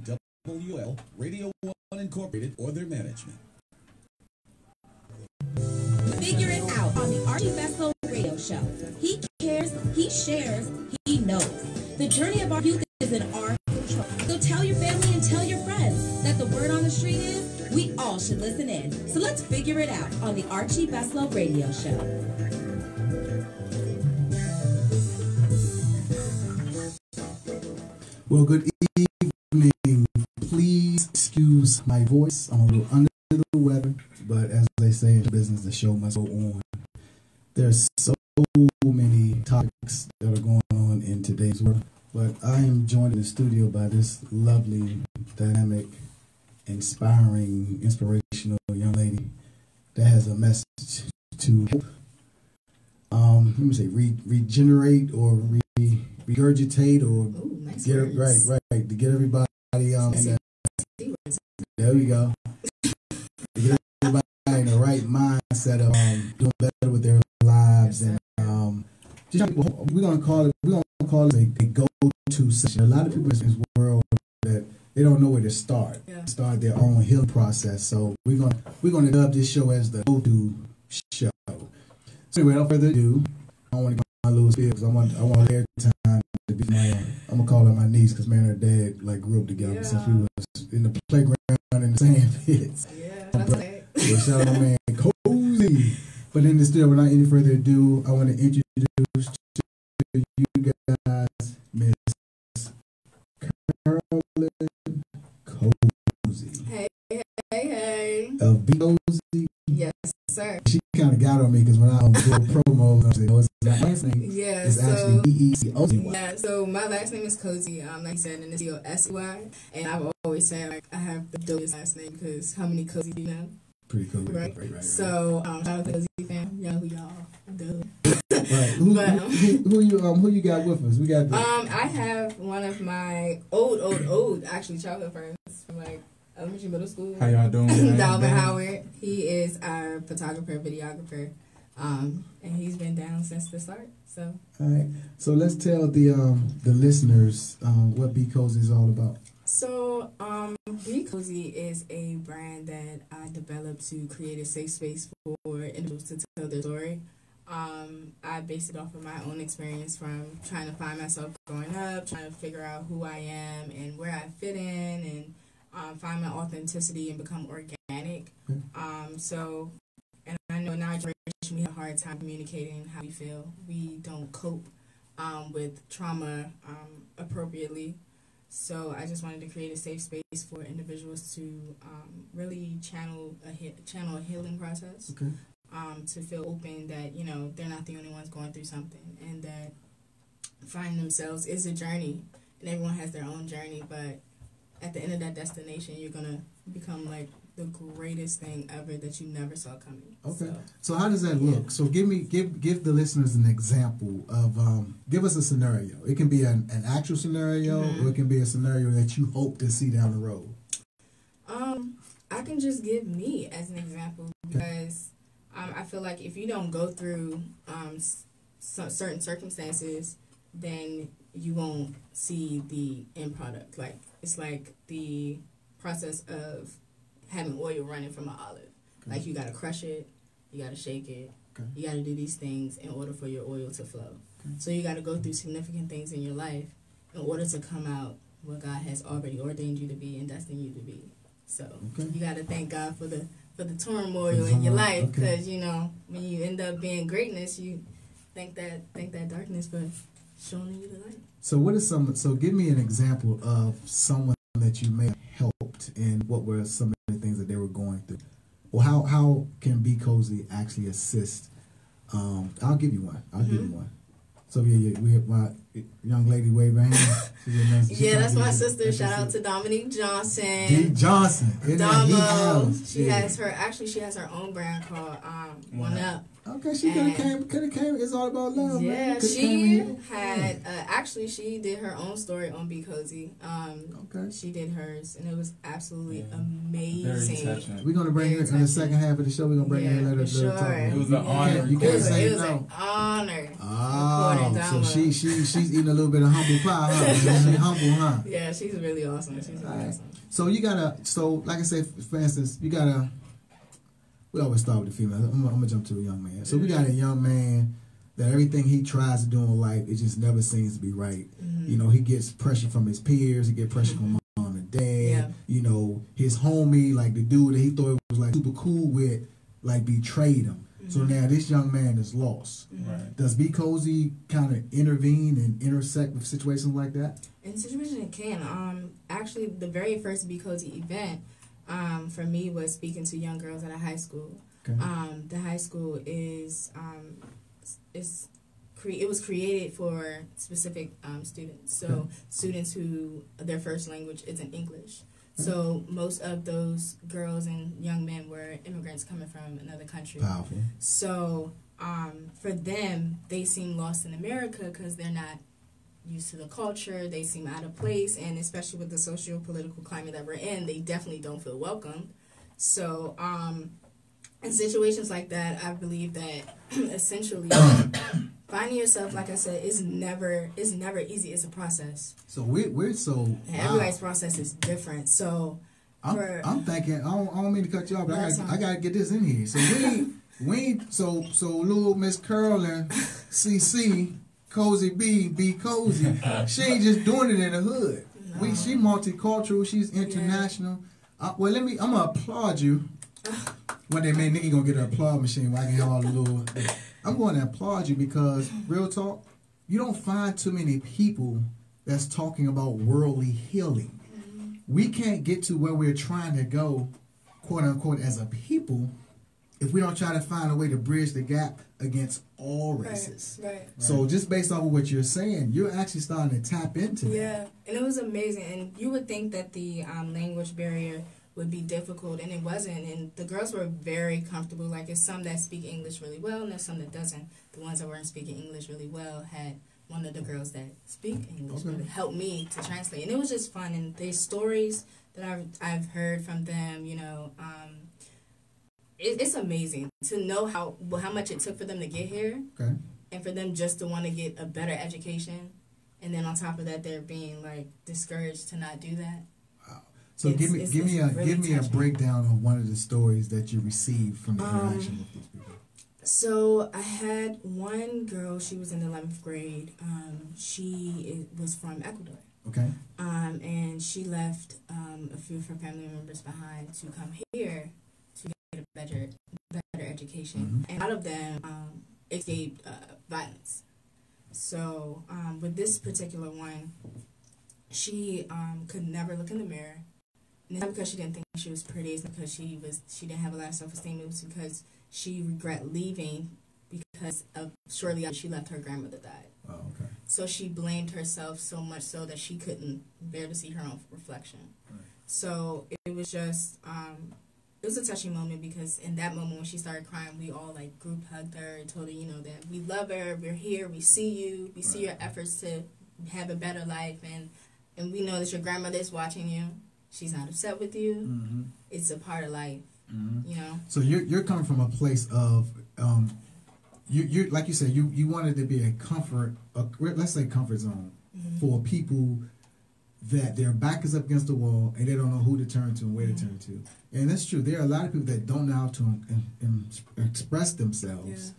WL, Radio 1 Incorporated, or their management. Figure it out on the Archie Beslow radio show. He cares, he shares, he knows. The journey of our youth is in our control. So tell your family and tell your friends that the word on the street is we all should listen in. So let's figure it out on the Archie Beslow radio show. Well, good evening. Please excuse my voice. I'm a little under the weather, but as they say in business, the show must go on. There's so many topics that are going on in today's world, but I am joined in the studio by this lovely, dynamic, inspiring, inspirational young lady that has a message to help, let me say, regenerate or regurgitate or nice get it right, to get everybody there we go. To get everybody in the right mindset of doing better with their lives, and just we're gonna call it a go-to session. A lot of people in this world that they don't know where to start. Start their own healing process. So we're gonna dub this show as the go-to show. So anyway, without further ado, I don't want to get my little spiel because I want air time to be my. I'm gonna call her my niece because me and her dad like grew up together since we was in the playground in the sand pits. Yeah, that's right. So shout out my man Cozy. But in the studio, without any further ado, I want to introduce to you guys Miss Carolyn Cozy. Hey. Of BeCozy. Yes, sir. She kind of got on me because when I do a promo, I said, "Oh, it's my last name." Yeah, it's actually BeCozy. Yeah, so my last name is Cozy. Like you said, and it's C-O-S-Y. And I've always said like I have the dopest last name because how many Cozy do you know? Pretty cool, right? So shout out to Cozy fam, y'all who y'all do. Right. Who you got with us? We got. I have one of my old actually childhood friends from like elementary, middle school. How y'all doing? Dalvin Howard. He is our photographer, videographer, and he's been down since the start. So. All right. So let's tell the listeners what BeCozy is all about. So, BeCozy is a brand that I developed to create a safe space for individuals to tell their story. I based it off of my own experience from trying to find myself growing up, trying to figure out who I am and where I fit in, and find my authenticity and become organic. And I know in our generation we have a hard time communicating how we feel. We don't cope with trauma appropriately. So I just wanted to create a safe space for individuals to really channel a healing process. Okay. To feel open that, you know, they're not the only ones going through something, and that finding themselves is a journey, and everyone has their own journey, but at the end of that destination, you're going to become like the greatest thing ever that you never saw coming. Okay. So how does that look? So give the listeners an example of, give us a scenario. It can be an actual scenario, or it can be a scenario that you hope to see down the road. I can just give me as an example because I feel like if you don't go through certain circumstances, then you won't see the end product. Like it's like the process of having oil running from an olive. Okay. Like you gotta crush it, you gotta shake it, you gotta do these things in order for your oil to flow. Okay. So you gotta go through significant things in your life in order to come out what God has already ordained you to be and destined you to be. So you gotta thank God for the turmoil in your life, because you know when you end up being greatness, you thank that darkness for showing you the light. So what is so give me an example of someone that you may have helped, and what were some of the things that they were going through? Well, how can BeCozy actually assist? I'll give you one. Give you one. So we have my young lady wave her hand. Yeah, that's my sister. Shout out to Dominique Johnson. D. Johnson. Domo. She has her own brand called One Up. Okay, she could have came. It's all about love, Yeah, man. she had actually she did her own story on BeCozy. Okay, she did hers, and it was absolutely Very amazing. touching. we're gonna bring her in the second half of the show. We're gonna bring her and let her sure. talk. It was an honor. You can't say It was no. an honor. Oh, so she's eating a little bit of humble pie, huh? She's humble, huh? Yeah, she's really awesome. She's really awesome. So like I said, for instance, we always start with the female. I'm gonna jump to a young man. So we got a young man that everything he tries to do in life, it just never seems to be right. Mm-hmm. You know, he gets pressure from his peers, he gets pressure from mom and dad. Yeah. You know, his homie, like the dude that he thought was like super cool with, like betrayed him. Mm-hmm. So now this young man is lost. Mm-hmm. Right. Does BeCozy kind of intervene and intersect with situations like that? In situations it can. Actually, the very first BeCozy event, for me was speaking to young girls at a high school. Okay. The high school it was created for specific students. So students who their first language isn't English. So most of those girls and young men were immigrants coming from another country. Powerful. So for them, they seem lost in America because they're not used to the culture. They seem out of place, and especially with the socio-political climate that we're in, they definitely don't feel welcome. So in situations like that, I believe that essentially finding yourself, like I said, is never easy. It's a process. So we're so And everybody's process is different. So I'm thinking, I don't mean to cut you off, but I gotta get this in here. So so little Miss Curl and CC, Cozy BeCozy, she ain't just doing it in the hood. No. She multicultural, she's international. Yeah. Well, I'm gonna applaud you. One day, man, nigga gonna get an applaud machine where I can have all the little. I'm going to applaud you because, real talk, you don't find too many people that's talking about worldly healing. Mm-hmm. We can't get to where we're trying to go, quote unquote, as a people, if we don't try to find a way to bridge the gap against all races. Right. So just based off of what you're saying, you're actually starting to tap into that. Yeah, and it was amazing. And you would think that the language barrier would be difficult, and it wasn't. And the girls were very comfortable. Like, there's some that speak English really well, and there's some that doesn't. The ones that weren't speaking English really well had one of the girls that speak English really help me to translate. And it was just fun. And there's stories that I've heard from them, you know. It's amazing to know how much it took for them to get here, and for them just to want to get a better education, and then on top of that, they're being like discouraged to not do that. Wow. So give me a breakdown of one of the stories that you received from the interaction with these people. So I had one girl. She was in the 11th grade. She was from Ecuador. Okay. And she left a few of her family members behind to come here to get a better education. Mm-hmm. And a lot of them escaped violence. So with this particular one, she could never look in the mirror. And it's not because she didn't think she was pretty. It's not because she didn't have a lot of self-esteem. It was because she regret leaving because shortly after she left, her grandmother died. Oh, okay. So she blamed herself so much so that she couldn't bear to see her own reflection. Right. So it was just, it was a touching moment because in that moment when she started crying, we all like group hugged her and told her, you know, that we love her, we're here, we see you, we see your efforts to have a better life, and we know that your grandmother is watching you. She's not upset with you. Mm-hmm. It's a part of life, you know. So you're coming from a place of, you like you said, you wanted to be a comfort, let's say comfort zone for people that their back is up against the wall and they don't know who to turn to and where to turn to. And that's true. There are a lot of people that don't know how to express themselves,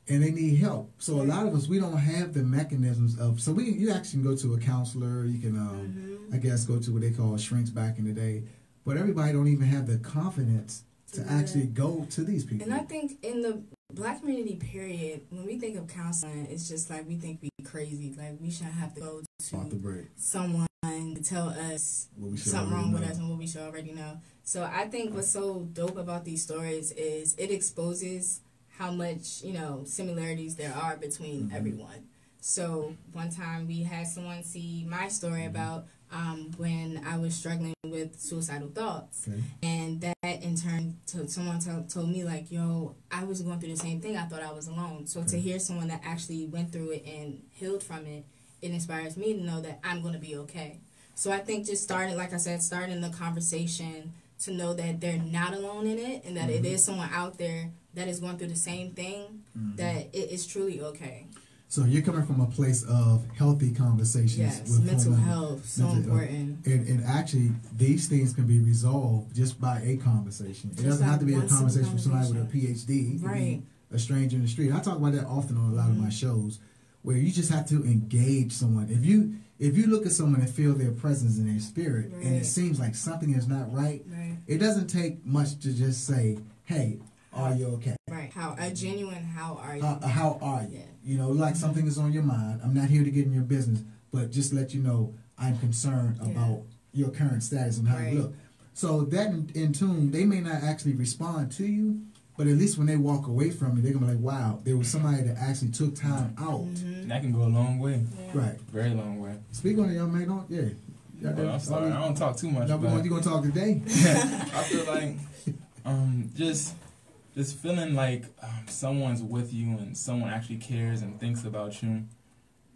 and they need help. So a lot of us, we don't have the mechanisms of. So you actually can go to a counselor. You can, I guess, go to what they call shrinks back in the day. But everybody don't even have the confidence to actually go to these people. And I think in the Black community, period, when we think of counseling, it's just like we think we crazy. Like we shouldn't have to go to someone to tell us something wrong with us and what we should already know. So I think what's so dope about these stories is it exposes how much, you know, similarities there are between everyone. So one time we had someone see my story about when I was struggling with suicidal thoughts. Okay. And that in turn, someone told me, like, yo, I was going through the same thing. I thought I was alone. So to hear someone that actually went through it and healed from it, it inspires me to know that I'm going to be okay. So I think just starting the conversation to know that they're not alone in it and that it is someone out there that is going through the same thing, that it is truly okay. So you're coming from a place of healthy conversations. Yes, with mental health, so important. And actually, these things can be resolved just by a conversation. It doesn't have to be a conversation with somebody with a PhD. It can be a stranger in the street. I talk about that often on a lot of my shows, where you just have to engage someone. If you look at someone and feel their presence in their spirit, and it seems like something is not right, it doesn't take much to just say, hey, are you okay? Right. How are you? How are you? You know, like something is on your mind. I'm not here to get in your business, but just let you know I'm concerned about your current status and how you look. So that in tune, they may not actually respond to you, but at least when they walk away from you, they're going to be like, wow, there was somebody that actually took time out. And that can go a long way. Yeah. Right. Very long way. Speak on it, young man. Well, I'm sorry. I don't talk too much. No, but you're going to talk today? I feel like just feeling like someone's with you and someone actually cares and thinks about you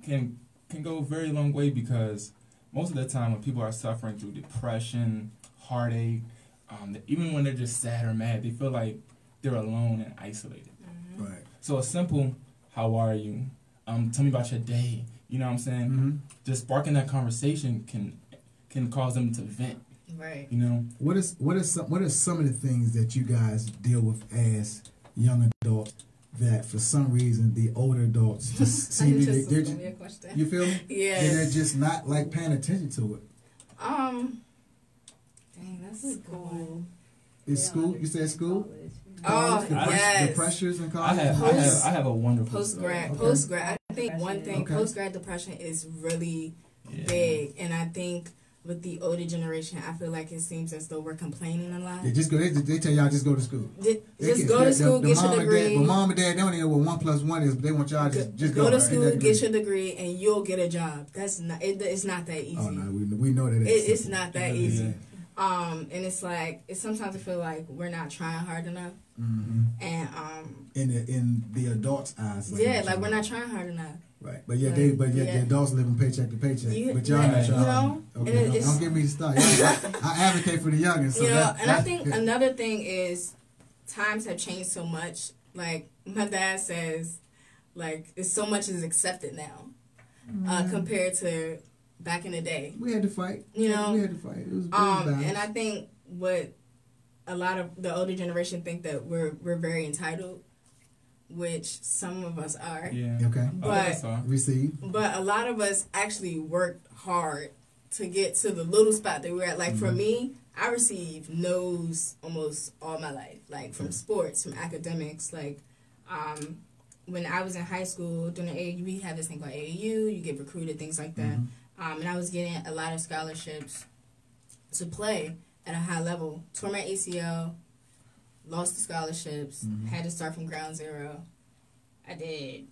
can go a very long way, because most of the time when people are suffering through depression, heartache, even when they're just sad or mad, they feel like they're alone and isolated. Right. So a simple, how are you? Tell me about your day. You know what I'm saying? Just sparking that conversation can cause them to vent. Right. You know. What are some of the things that you guys deal with as young adults that for some reason the older adults just seem you feel me? Yeah. They're just not like paying attention to it. Dang, that's cool. Is school? You said school? Oh, yes. The pressures in college. I have a wonderful post-grad. I think one thing, post-grad depression is really big, and I think with the older generation, I feel like it seems as though we're complaining a lot. They tell y'all just go to school. Just go to school, get your degree. But mom and dad don't even know what 1 + 1 is. But they want y'all just go to school, get your degree, and you'll get a job. That's not. It's not that easy. Oh no, we know that. It's not that easy. And it's like sometimes I feel like we're not trying hard enough. And in the adults' eyes. Like we're not trying hard enough. Right, but yet the adults living paycheck to paycheck. But y'all not trying. Okay, don't get me started. I advocate for the youngins. So and I think another thing is times have changed so much. Like my dad says, like so much is accepted now compared to back in the day. We had to fight. You know, we had to fight. It was and I think what a lot of the older generation think that we're very entitled, which some of us are. Yeah. Okay. But receive. But a lot of us actually worked hard to get to the little spot that we're at. Like for me, I received no's almost all my life. Like from sports, from academics. Like when I was in high school during the AAU, we have this thing called AAU. You get recruited, things like that. And I was getting a lot of scholarships to play at a high level. Tore my ACL. Lost the scholarships, had to start from ground zero. I did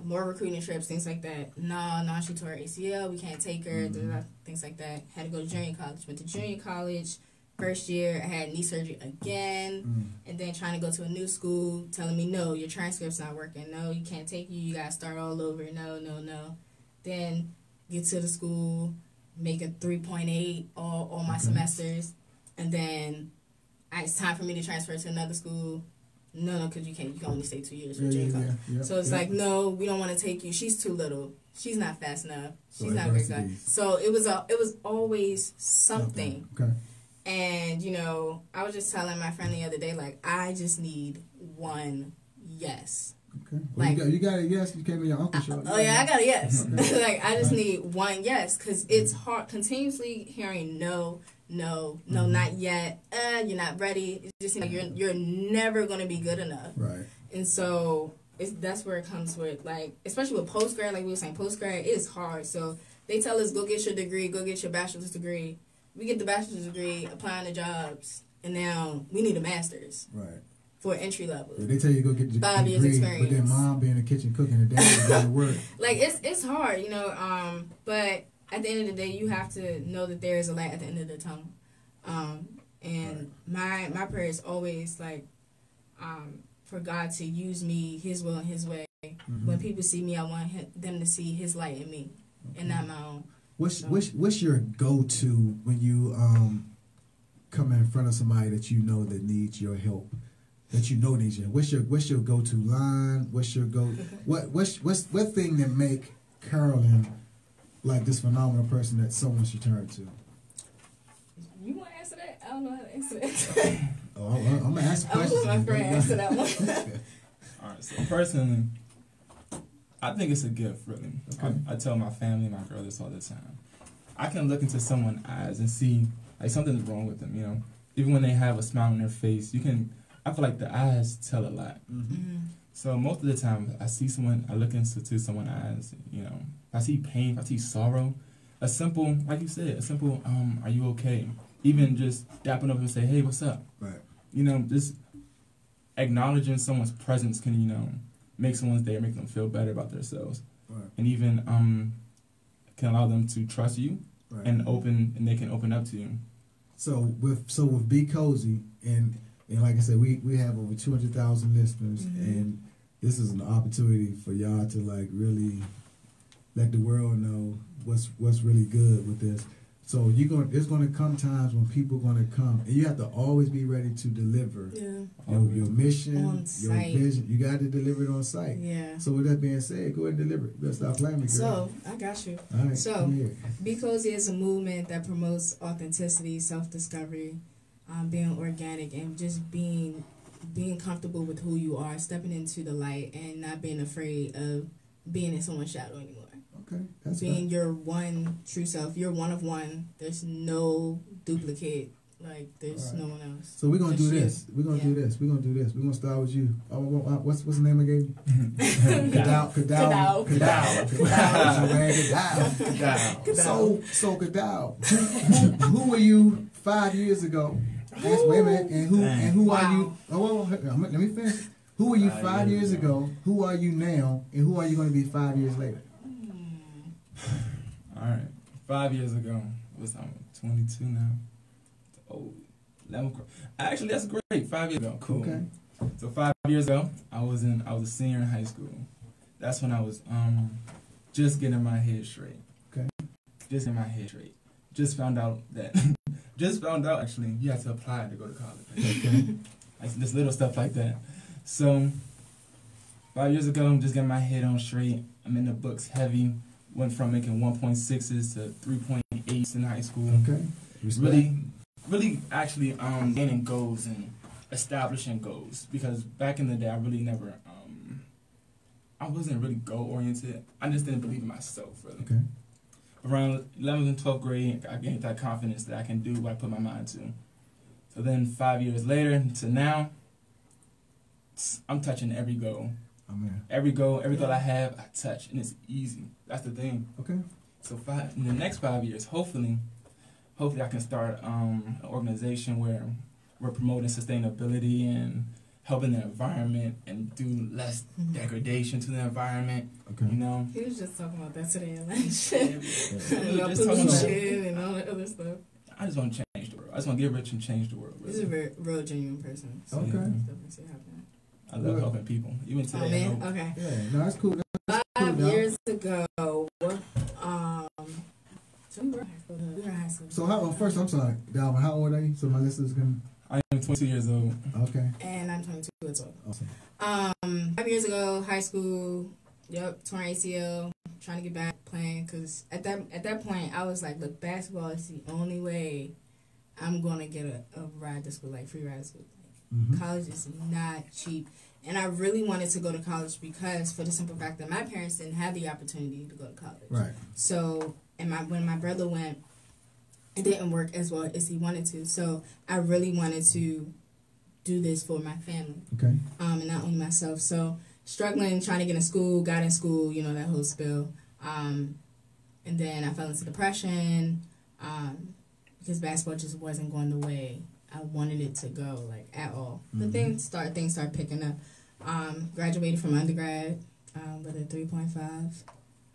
more recruiting trips, things like that. No, she tore her ACL. We can't take her, things like that. Had to go to junior college. Went to junior college. First year, I had knee surgery again. And then trying to go to a new school, telling me, no, your transcript's not working. No, you can't take you. You got to start all over. No. Then get to the school, make a 3.8 all my semesters. And then it's time for me to transfer to another school. No, because you can't. You can only stay 2 years for junior college. So it's like, no, we don't want to take you. She's too little. She's not fast enough. She's not very good. So it was always something. Okay. And I was just telling my friend the other day, like, I just need one yes. Okay. Well, like you got a yes. You came to your uncle's show. I got a yes. Like I just need one yes, because it's hard continuously hearing no, not yet. You're not ready. It just seems like you're never gonna be good enough. Right. And so that's where it comes with, like, especially with postgrad. Like we were saying, postgrad it is hard. So they tell us go get your degree, go get your bachelor's degree. We get the bachelor's degree, applying to jobs, and now we need a master's. Right. For entry level. Yeah, they tell you to go get your 5 years degree, experience. But then mom be in the kitchen cooking and dad go to work. Like it's hard, but at the end of the day, you have to know that there is a light at the end of the tunnel. And my prayer is always like, for God to use me, His will and His way. Mm-hmm. When people see me, I want them to see His light in me, and not my own. What's your go-to when you come in front of somebody that you know that needs your help? That you know needs your help? What's your go-to line? What's your what thing that make Carolyn like this phenomenal person that someone should turn to? You want to answer that? I don't know how to answer that. I'm gonna ask a question. I'm gonna let my friend answer that one. All right. So personally, I think it's a gift, really. Okay. I tell my family, my girl, this all the time. I can look into someone's eyes and see like something's wrong with them. You know, even when they have a smile on their face, you can. I feel like the eyes tell a lot. Mm-hmm. So most of the time, I see someone, I look into someone's eyes. You know, if I see pain, if I see sorrow, a simple, like you said, a simple, are you okay? Even just dapping up and say, hey, what's up? Right. You know, just acknowledging someone's presence can, you know, make someone's day, make them feel better about themselves, Right. and even can allow them to trust you, Right. and they can open up to you. So with BeCozy and like I said, we have over 200,000 listeners, and this is an opportunity for y'all to like really let the world know what's really good with this. So there's gonna come times when people are gonna come, and you have to always be ready to deliver your mission, On your site. vision. You got to deliver it on site. Yeah. So with that being said, go ahead and deliver it. You better stop playing me, girl. So, I got you. All right, So, come here. BeCozy is a movement that promotes authenticity, self-discovery, being organic, and just being comfortable with who you are, stepping into the light, and not being afraid of being in someone's shadow anymore. Okay, that's Being your one true self. You're one of one. There's no duplicate. Like, there's All right. no one else. So we're gonna Just do you. this. We're gonna do this. We're gonna do this. We're gonna start with you. Oh, what's the name I gave you? Kadao. So Kadao. Who were you 5 years ago? Wait a minute. And who are you? Oh, let me finish. Who were you 5 years ago? Who are you now? And who are you going to be 5 years later? All right. 5 years ago, I'm 22 now. Oh, 11. Actually, that's great. 5 years ago, cool. Okay. So 5 years ago, I was a senior in high school. That's when I was just getting my head straight. Okay. Just getting my head straight. Just found out actually you have to apply to go to college. Okay. Like just little stuff like that. So 5 years ago, I'm just getting my head on straight. I'm in the books heavy. Went from making 1.6s to 3.8s in high school. Okay. Respect. Really actually gaining goals and establishing goals, because back in the day I really never I wasn't really goal oriented. I just didn't believe in myself really. Okay. Around 11th and 12th grade, I gained that confidence that I can do what I put my mind to. So then 5 years later to now, I'm touching every goal. Amen. Every goal I have, I touch, and it's easy. That's the thing. Okay. So in the next 5 years, hopefully I can start an organization where we're promoting sustainability and helping the environment and do less degradation to the environment. Okay. You know. He was just talking about that today in lunch. Yeah. About Just talking about- pollution and all that other stuff. I just want to change the world. I just want to get rich and change the world. He's a very real genuine person. So Okay. definitely see it happening. I love helping people. Even Oh today. I man, hope. okay. Yeah. No, that's cool. 5 dog. years ago, so we were in high school. So first, I'm sorry, Dalvin, how old are you? So my listeners can. I am 22 years old. Okay. And I'm 22 as well. Awesome. 5 years ago, high school. Yep, torn ACL. Trying to get back playing, because at that point I was like, look, basketball is the only way I'm gonna get a ride to school, like free ride to school. Mm-hmm. College is not cheap, and I really wanted to go to college because for the simple fact that my parents didn't have the opportunity to go to college. Right. So, when my brother went, it didn't work as well as he wanted to. So I really wanted to do this for my family. Okay. And not only myself. So struggling, trying to get in school, got in school, you know, that whole spill. And then I fell into depression because basketball just wasn't going the way I wanted it to go, like, at all. But things start picking up. Graduated from undergrad with a 3.5.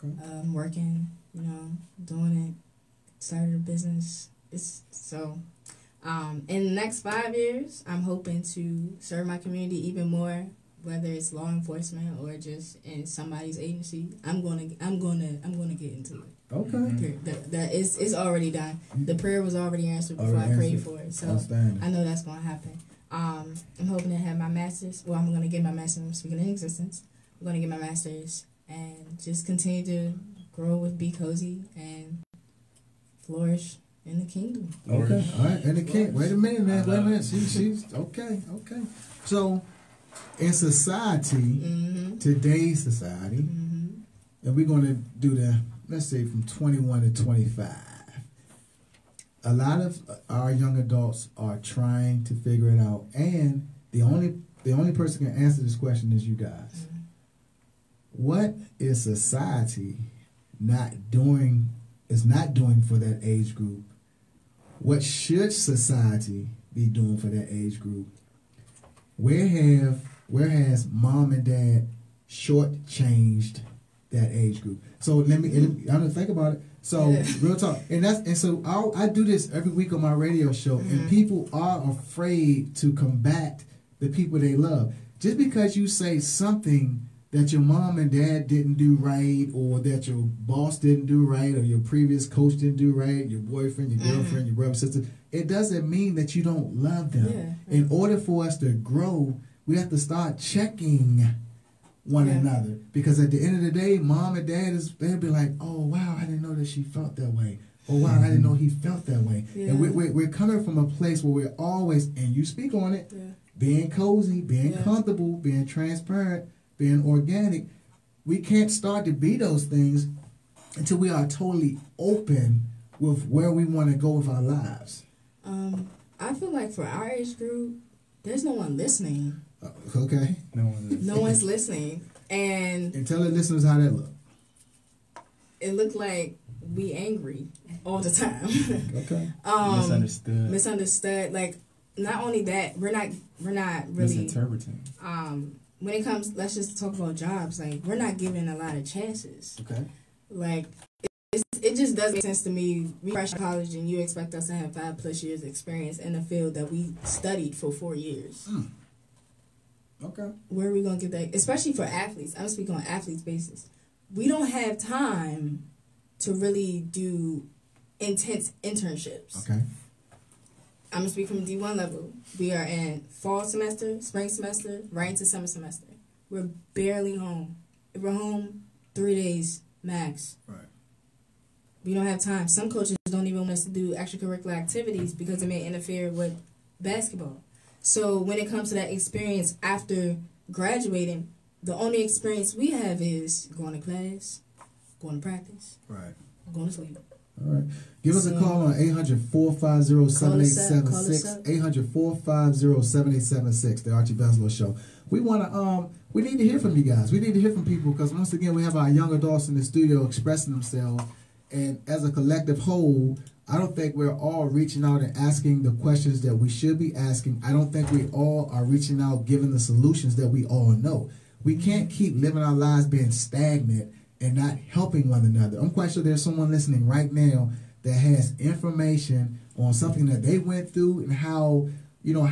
Okay. Working you know, doing it, started a business. It's so. In the next 5 years, I'm hoping to serve my community even more, whether it's law enforcement or just in somebody's agency. I'm gonna get into it. Okay. That is already done. The prayer was already answered before I prayed for it, so I know that's gonna happen. I'm hoping to have my master's. Well, I'm gonna get my master's in speaking in existence. I'm gonna get my master's and just continue to grow with BeCozy and flourish in the kingdom. Okay, all right, and the king. Wait a minute, man. Wait a minute. She's okay. So, in society, today's society, and we're going to do let's say from 21 to 25. A lot of our young adults are trying to figure it out, and the only person can answer this question is you guys. What is society not doing for that age group? What should society be doing for that age group? Where has mom and dad shortchanged that age group? So I'm gonna think about it. So real talk, and so I do this every week on my radio show, and people are afraid to combat the people they love. Just because you say something that your mom and dad didn't do right, or that your boss didn't do right, or your previous coach didn't do right, your boyfriend, your girlfriend, your brother, sister, it doesn't mean that you don't love them. Yeah. In order for us to grow, we have to start checking one another. Because at the end of the day, mom and dad, they'll be like, oh, wow, I didn't know that she felt that way. Oh, wow, I didn't know he felt that way. Yeah. And we're coming from a place where we're always, and you speak on it, being cozy, being comfortable, being transparent, being organic. We can't start to be those things until we are totally open with where we want to go with our lives. I feel like for our age group, there's no one listening. Okay. No one's listening. And tell the listeners how that look. It looked like we angry all the time. Okay. Misunderstood. Like, not only that, we're not really misinterpreting. When it comes, let's just talk about jobs. Like, we're not given a lot of chances. Okay. Like, it just doesn't make sense to me. We fresh out of college, and you expect us to have 5+ years experience in a field that we studied for 4 years. Okay. Where are we gonna get that? Especially for athletes. I'm speaking on athletes' basis. We don't have time to really do intense internships. Okay. I'm gonna speak from D1 level. We are in fall semester, spring semester, right into summer semester. We're barely home. If we're home 3 days max. Right. We don't have time. Some coaches don't even want us to do extracurricular activities because it may interfere with basketball. So when it comes to that experience after graduating, the only experience we have is going to class, going to practice, going to sleep. All right. Give us a call on 800-450-7876. 800-450-7876. The Archie Beslow Show. We need to hear from you guys. We need to hear from people because once again we have our young adults in the studio expressing themselves, and as a collective whole, I don't think we're all reaching out and asking the questions that we should be asking. I don't think we all are reaching out giving the solutions that we all know. We can't keep living our lives being stagnant and not helping one another. I'm quite sure there's someone listening right now that has information on something that they went through and how our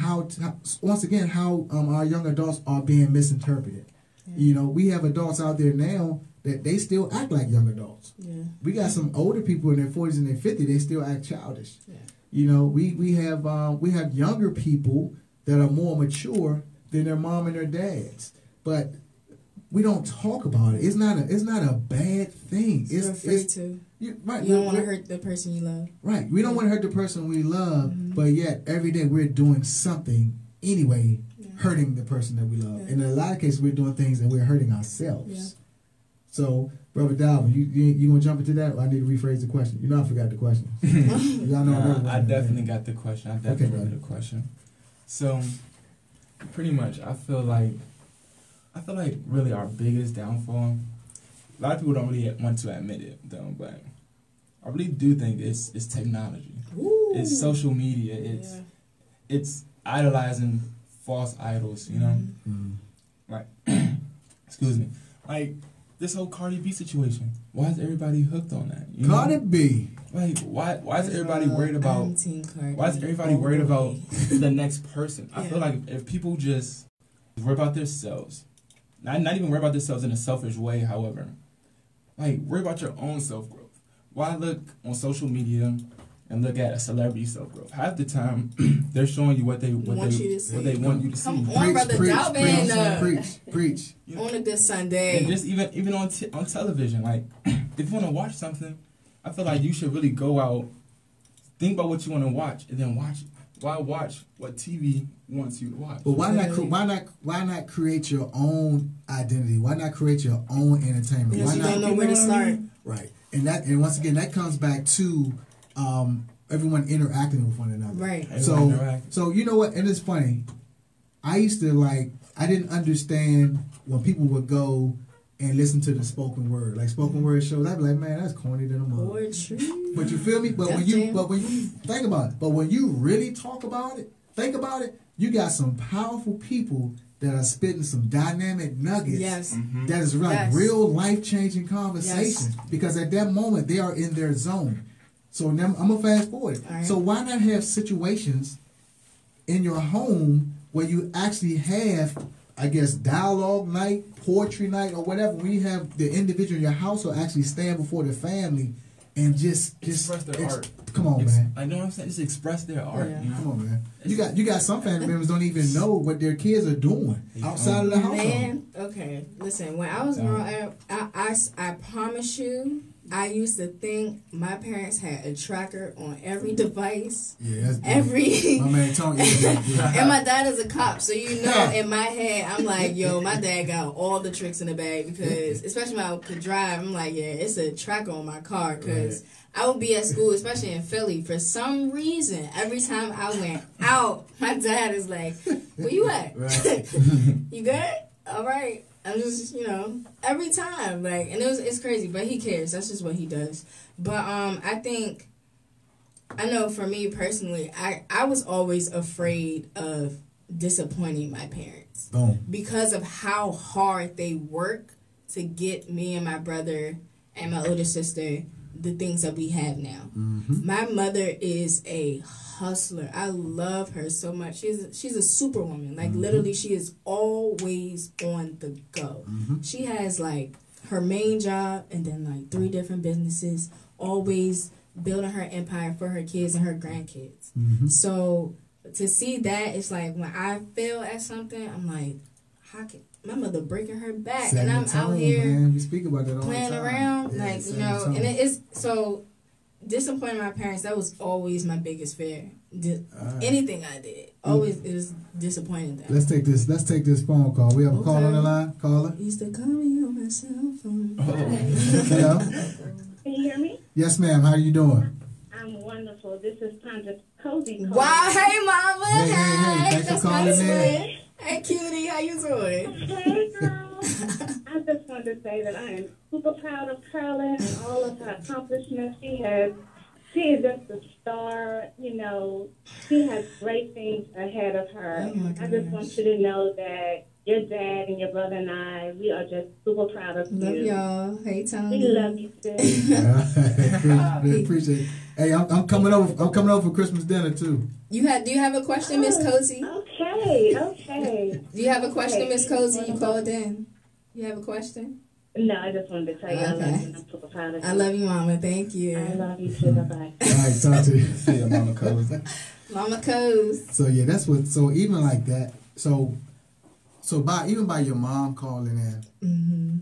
young adults are being misinterpreted. Yeah. We have adults out there now that they still act like young adults. Yeah. We got some older people in their 40s and their 50s, they still act childish. Yeah. We have younger people that are more mature than their mom and their dads. But we don't talk about it. It's not a bad thing. You're afraid to. You don't want to hurt the person you love. Right. We don't want to hurt the person we love, but yet every day we're doing something anyway, hurting the person that we love. Yeah. And in a lot of cases, we're doing things and we're hurting ourselves. Yeah. So, Brother Dalvin, you gonna jump into that? Or I need to rephrase the question. I forgot the question. Y'all know I definitely got the question. I definitely got the question. So, pretty much, I feel like really our biggest downfall. A lot of people don't really want to admit it, though, but I really do think it's technology. Ooh. It's social media. It's idolizing false idols. Like, excuse me. Like, this whole Cardi B situation. Why is everybody hooked on that? You Cardi know? B. Like, why is everybody worried about? I'm Team Cardi. Why is everybody worried about the next person? I feel like if people just worry about themselves, not even worry about themselves in a selfish way, however, like worry about your own self growth. Why look on social media and look at a celebrity self growth? Half the time, they're showing you what they want you to see. Come on, brother Dalvin. Preach. On a good Sunday. And just even on television, like if you want to watch something, I feel like you should really go out, think about what you want to watch, and then watch it. Why watch what TV wants you to watch? But why not create your own identity? Why not create your own entertainment? Because why you not don't know where to start. Right. And once again that comes back to everyone interacting with one another. Right. So you know what? And it's funny. I used to I didn't understand when people would go and listen to the spoken word, like spoken word shows. I'd be like, man, that's corny to the mother. But you feel me? But when you think about it, but when you really talk about it, think about it, you got some powerful people that are spitting some dynamic nuggets. Yes. That is like real life changing conversation. Because at that moment they are in their zone. So now I'm gonna fast forward. Right. So why not have situations in your home where you actually have, I guess, dialogue night, poetry night, or whatever, when you have the individual in your household actually stand before the family and just express their art. Come on, man. I know what I'm saying. Just express their art. Yeah. You know? Come on, man. You got some family members don't even know what their kids are doing outside of the household. Man, okay. Listen, when I was growing up, I promise you, I used to think my parents had a tracker on every device. Yeah, that's every. My man Tony. And my dad is a cop, so you know, in my head, I'm like, yo, my dad got all the tricks in the bag because, especially when I could drive, I'm like, yeah, it's a tracker on my car because I would be at school, especially in Philly, for some reason. Every time I went out, my dad is like, "Where you at? Right. You good? All right." I'm just, every time, like, and it's crazy, but he cares. That's just what he does. But I know for me personally, I was always afraid of disappointing my parents because of how hard they work to get me and my brother and my older sister the things that we have now. My mother is a hustler. I love her so much. She's a superwoman. Like literally, she is always on the go. She has like her main job and then like 3 different businesses, always building her empire for her kids and her grandkids. So to see that, it's like when I fail at something, I'm like, how can my mother breaking her back and I'm out here we speak about that all playing the time. around, Yeah, like, and it is so disappointing my parents. That was always my biggest fear. Anything I did, always it was disappointing them. Let's take this phone call. We have a call on the line. Caller. Used to call me on my cell phone. Hello. Can you hear me? Yes, ma'am. How are you doing? I'm wonderful. This is Tanja Cozy. Wow, hey mama, hey. Thanks for calling in. Hey cutie, how you doing? Hey girl. I just wanted to say that I am super proud of Carolyn and all of her accomplishments. She is just a star. She has great things ahead of her. I just want you to know that your dad and your brother and I, we are just super proud of you. Love y'all. Hey Tony. We love you too. Appreciate it. Hey, I'm coming over. I'm coming over for Christmas dinner too. Do you have a question, Miss Cozy? Okay. Do you have a question, Miss Cozy? You called in. You have a question? No, I just wanted to tell you I love you. I'm super proud of you. I love you, Mama. Thank you. I love you too. Bye-bye. All right, talk to you. See ya, Mama Cozy. Mama Cozy. So yeah, that's what. So even like that. So by your mom calling in,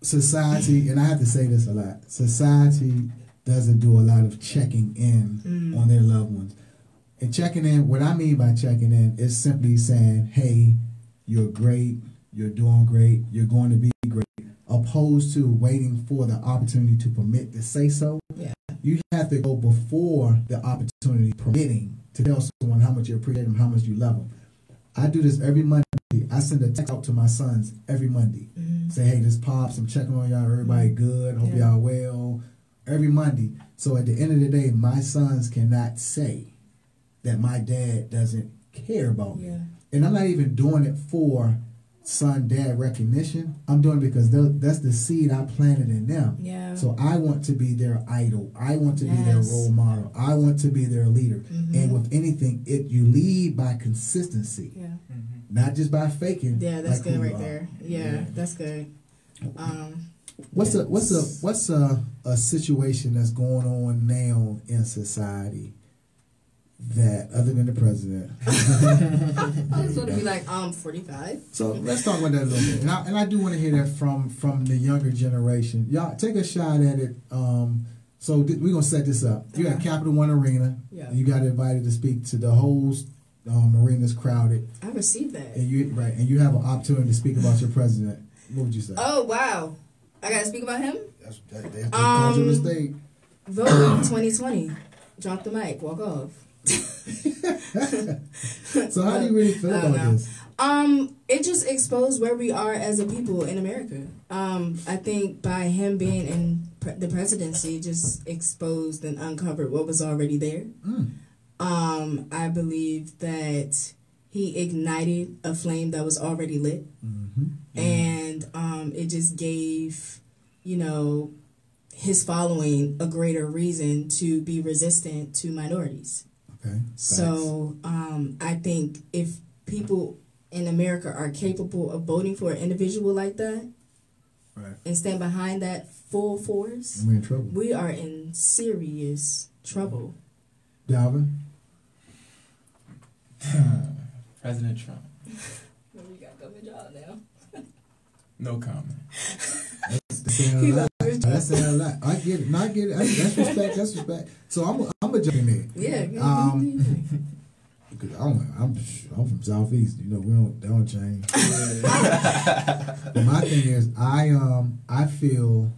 society, and I have to say this a lot. Society doesn't do a lot of checking in on their loved ones. And checking in, what I mean by checking in is simply saying, hey, you're great, you're doing great, you're going to be great, opposed to waiting for the opportunity to permit to say so. Yeah. You have to go before the opportunity permitting to tell someone how much you appreciate them, how much you love them. I do this every Monday. I send a text out to my sons every Monday. Say, hey, this Pops, I'm checking on y'all, everybody good, hope y'all well, every Monday. So at the end of the day, my sons cannot say that my dad doesn't care about me. And I'm not even doing it son dad recognition. I'm doing it because that's the seed I planted in them. Yeah. So I want to be their idol. I want to be their role model. I want to be their leader. And with anything, you lead by consistency. Yeah. Not just by faking. Yeah, that's good right there. Yeah, that's good. What's a situation that's going on now in society that, other than the president? I was going to be like, 45. So let's talk about that a little bit, and I do want to hear that from the younger generation. Y'all take a shot at it. So we're gonna set this up. You got Capital One Arena. Yeah. You got invited to speak to the whole arena's crowded. I received that. And you have an opportunity to speak about your president. What would you say? Oh wow, I got to speak about him. They called you on the stage. Vote 2020. Drop the mic. Walk off. So how do you really feel about this? It just exposed where we are as a people in America. I think by him being in the presidency, just exposed and uncovered what was already there. I believe that he ignited a flame that was already lit, and it just gave, his following a greater reason to be resistant to minorities. Okay. So I think if people in America are capable of voting for an individual like that, right, and stand behind that full force, we're in trouble. We are in serious trouble. Dalvin? President Trump. Well, we got to go with y'all now. No comment. That's saying a lot. I get it. No, I get it. That's respect. That's respect. So I'm a jump in there. Yeah. Because I'm from Southeast. We don't change. But my thing is, I feel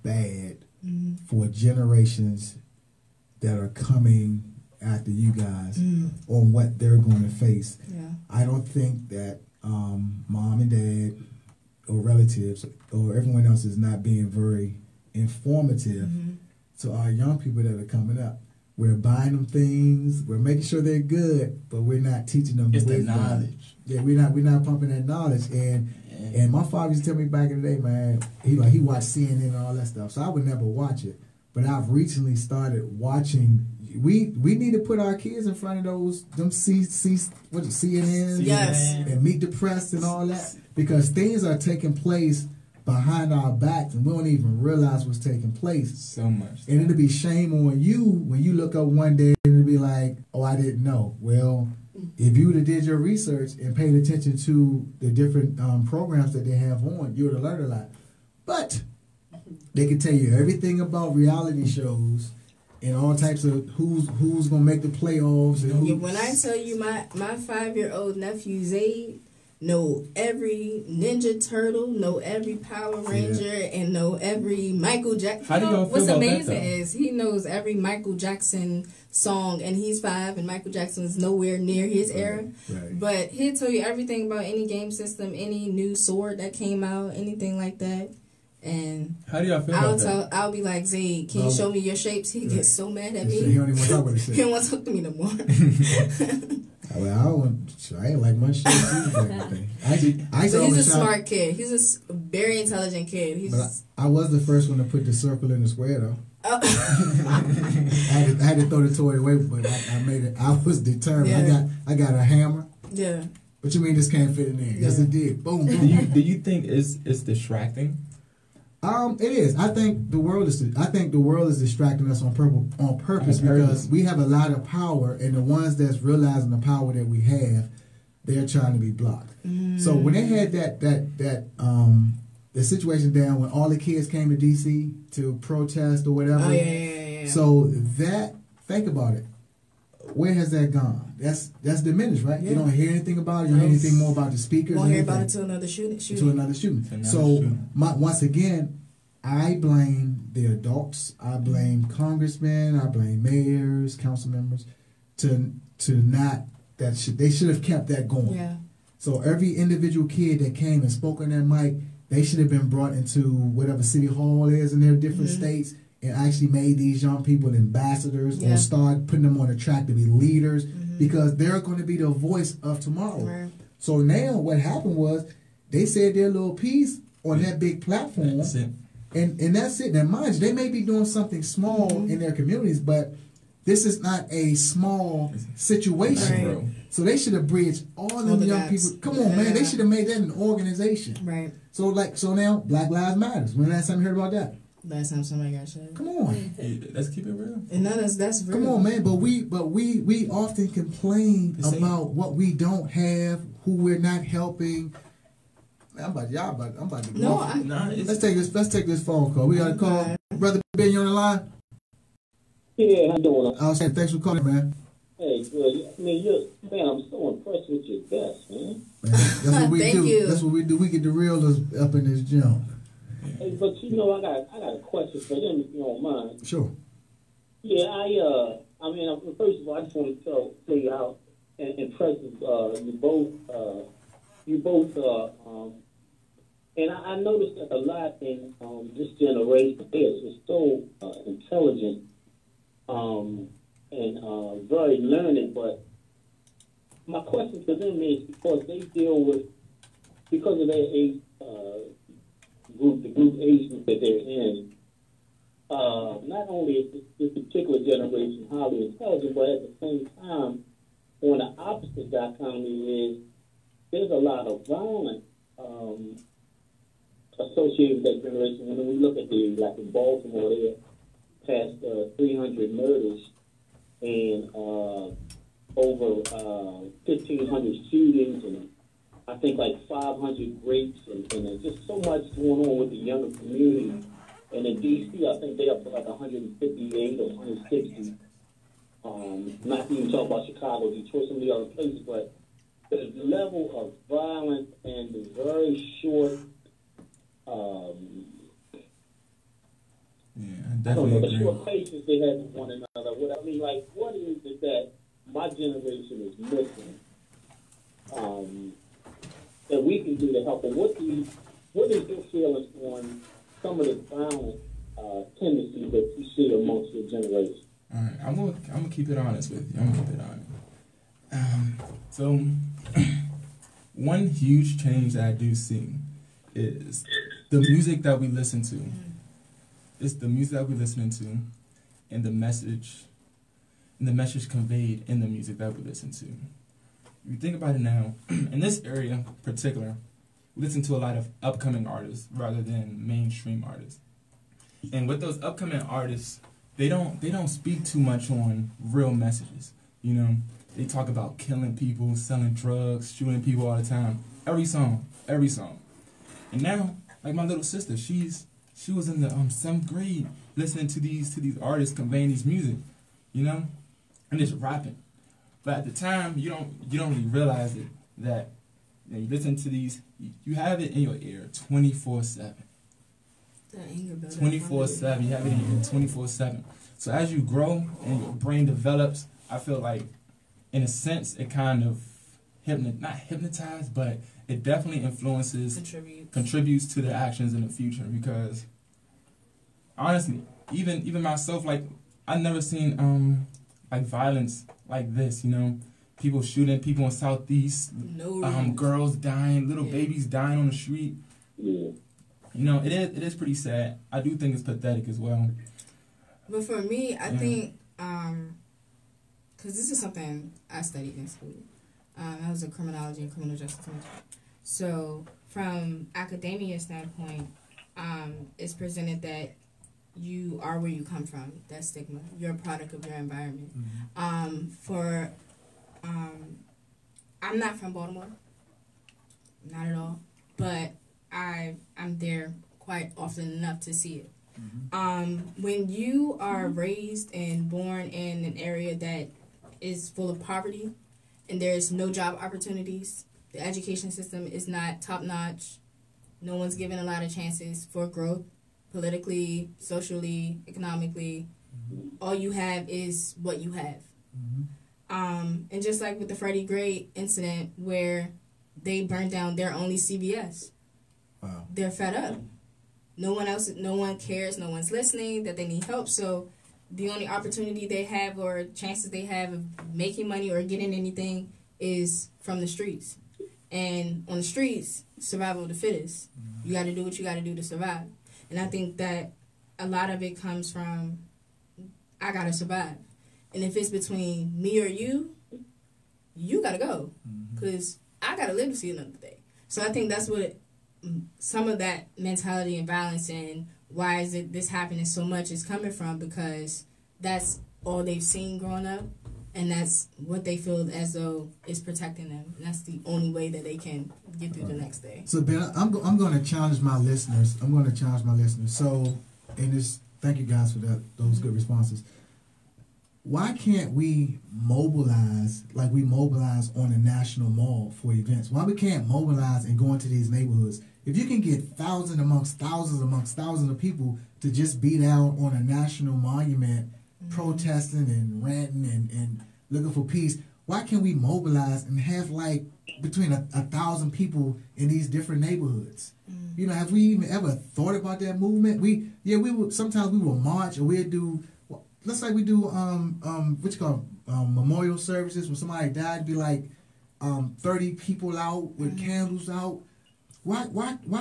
bad for generations that are coming after you guys on what they're going to face. Yeah. I don't think that mom and dad or relatives or everyone else is not being very informative to our young people that are coming up. We're buying them things, we're making sure they're good, but we're not teaching them the knowledge. Yeah, we're not pumping that knowledge. And my father used to tell me back in the day, man, he watched CNN and all that stuff, so I would never watch it. But I've recently started watching. We need to put our kids in front of them CNN, yes, and Meet the Press and all that, because things are taking place behind our backs and we don't even realize what's taking place. So much. And it'll be shame on you when you look up one day and it'll be like, oh, I didn't know. Well, if you would have did your research and paid attention to the different programs that they have on, you would have learned a lot. But they can tell you everything about reality shows and all types of who's gonna make the playoffs. And when I tell you my 5-year-old nephew Zayd know every Ninja Turtle, know every Power Ranger, and know every Michael Jackson. How do y'all feel what's about amazing that, is he knows every Michael Jackson song, and he's 5, and Michael Jackson is nowhere near his era. Right. But he'll tell you everything about any game system, any new sword that came out, anything like that. And how do y'all feel about that? I'll be like, Zayd, can you show me your shapes? He gets so mad at me. He don't even want to talk about his shapes. He don't want to talk to me no more. I ain't like my shit either. He's a smart kid. He's a very intelligent kid. I was the first one to put the circle in the square, though. I had to throw the toy away, but I made it. I was determined. Yeah. I got a hammer. Yeah. What you mean this can't fit in there? Yes, it did. Boom, boom. Do you think it's distracting? It is. I think the world is distracting us on purpose because we have a lot of power, and the ones that's realizing the power that we have, they're trying to be blocked. So when they had the situation down when all the kids came to DC to protest or whatever. Oh yeah. So think about it. Where has that gone? That's diminished, right? Yeah. You don't hear anything about it. You don't hear anything more about the speakers. Won't hear about it till another shooting. Once again, I blame the adults. I blame congressmen. I blame mayors, council members, they should have kept that going. Yeah. So every individual kid that came and spoke on that mic, they should have been brought into whatever city hall is in their different states, and actually made these young people ambassadors or start putting them on a track to be leaders because they're going to be the voice of tomorrow. Right. So now what happened was they said their little piece on that big platform. That's it. And that's it. Now, mind you, they may be doing something small in their communities, but this is not a small situation. Right. So they should have bridged all them the young gaps. people. Come on, man. They should have made that an organization. Right. So now Black Lives Matters. When the last time you heard about that? Last time somebody got shot. Come on. Hey, let's keep it real. And that's real. Come on, man. But we often complain The same. about what we don't have, who we're not helping. Man, I'm about to go. No, off. It's, Let's take this phone call. We got a call. Okay. Brother Ben, you on the line? Yeah, how you doing? I was saying thanks for calling, man. Hey, good. I mean, man, I'm so impressed with your guests, man. Man, that's what we Thank do. you. That's what we do. We get the reels up in this jump. Hey, but you know, I got a question for them if you don't mind. Sure. Yeah, I mean, first of all, I just want to tell you how impressive you both and I noticed that a lot in this generation is so intelligent and very learned, but my question to them is because they deal with, because of their age group, the group age group that they're in, not only is this particular generation highly intelligent, but at the same time, on the opposite dichotomy is there's a lot of violence associated with that generation. When we look at like in Baltimore, there past 300 murders and over 1,500 shootings, and I think like 500 rapes, and there's just so much going on with the younger community. And in D.C., I think they're up to like 158 or 160. Not even talk about Chicago, Detroit, some of the other places, but the level of violence and the very short, I don't know, the short patience they have with one another. What is it that my generation is missing that we can do to help them? What is your feelings on some of the violent tendencies that you see amongst your generation? All right, I'm gonna keep it honest with you. I'm gonna keep it honest. So, one huge change that I do see is the music that we listen to. It's the music that we're listening to, and the message conveyed in the music that we listen to. If you think about it now, in this area in particular, we listen to a lot of upcoming artists rather than mainstream artists. And with those upcoming artists, they don't speak too much on real messages. You know, they talk about killing people, selling drugs, shooting people all the time. Every song. And now, like my little sister, she was in the 7th grade listening to these artists conveying these music, you know, and just rapping. But at the time, you don't really realize it that you listen to these, you have it in your ear 24/7. 24/7. You have it in your ear 24/7. So as you grow and your brain develops, I feel like, in a sense, it kind of not hypnotized, but it definitely influences, contributes to their actions in the future. Because honestly, even myself, like I've never seen like violence like this. You know, people shooting people in Southeast, girls dying, little babies dying on the street. Yeah. You know, it is pretty sad. I do think it's pathetic as well. But for me, I think, because this is something I studied in school. I was a criminology and criminal justice major. So from academia standpoint, it's presented that you are where you come from. That stigma. You're a product of your environment. Mm-hmm. I'm not from Baltimore. Not at all. But I'm there quite often enough to see it. Mm-hmm. When you are raised and born in an area that is full of poverty and there's no job opportunities, the education system is not top-notch, no one's given a lot of chances for growth, politically, socially, economically, all you have is what you have. Mm-hmm. And just like with the Freddie Gray incident where they burned down their only CVS. Wow. They're fed up. No one cares, no one's listening, that they need help. So the only opportunity they have or chances they have of making money or getting anything is from the streets. And on the streets, survival of the fittest. You got to do what you got to do to survive. And I think that a lot of it comes from, I got to survive. And if it's between me or you got to go. Because I got to live to see another day. So I think that's what some of that mentality and violence and why is it this happening so much is coming from, because that's all they've seen growing up. And that's what they feel as though is protecting them. And that's the only way that they can get through the next day. So, Ben, I'm going to challenge my listeners. So, in this, thank you guys for those good responses. Why can't we mobilize like we mobilize on a national mall for events? Why we can't mobilize and go into these neighborhoods? If you can get thousands amongst thousands of people to just be down on a national monument, protesting and ranting and looking for peace, why can't we mobilize and have like between 1,000 people in these different neighborhoods? You know, have we even ever thought about that movement? Sometimes we will march, or we'll do, let's like we do memorial services when somebody died. It'd be like 30 people out with candles out. Why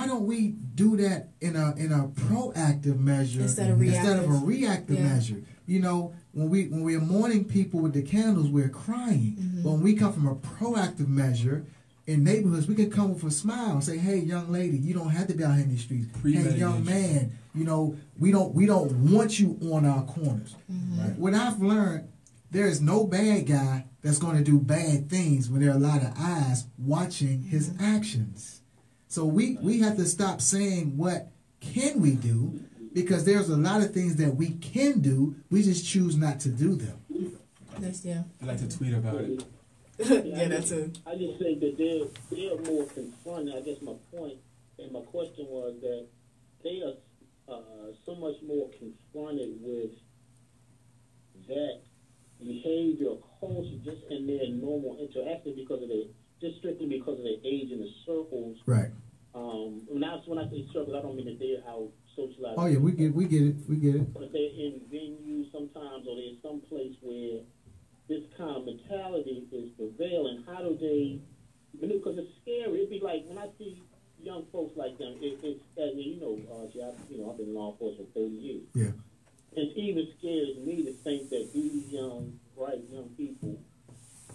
don't we do that in a proactive measure instead of a reactive measure? You know, when we're mourning people with the candles, we're crying. But when we come from a proactive measure in neighborhoods, we can come with a smile and say, "Hey, young lady, you don't have to be out here in these streets. Hey, young man, you know, we don't want you on our corners." Right? What I've learned, there is no bad guy that's going to do bad things when there are a lot of eyes watching his actions. So we have to stop saying what can we do, because there's a lot of things that we can do. We just choose not to do them. I like to tweet about it. That's too. I just think that they're more confronted. I guess my point and my question was that they are so much more confronted with that behavior or culture just in their normal interaction just strictly because of their age and the circles. Right. When I say circles, I don't mean that they're out socializing. Oh yeah, we get it. But they're in venues sometimes, or they're some place where this kind of mentality is prevailing. How do they? Because it's scary. It'd be like when I see young folks like them. It's as you know, I've been in law enforcement for 30 years. Yeah. It even scares me to think that these bright young people,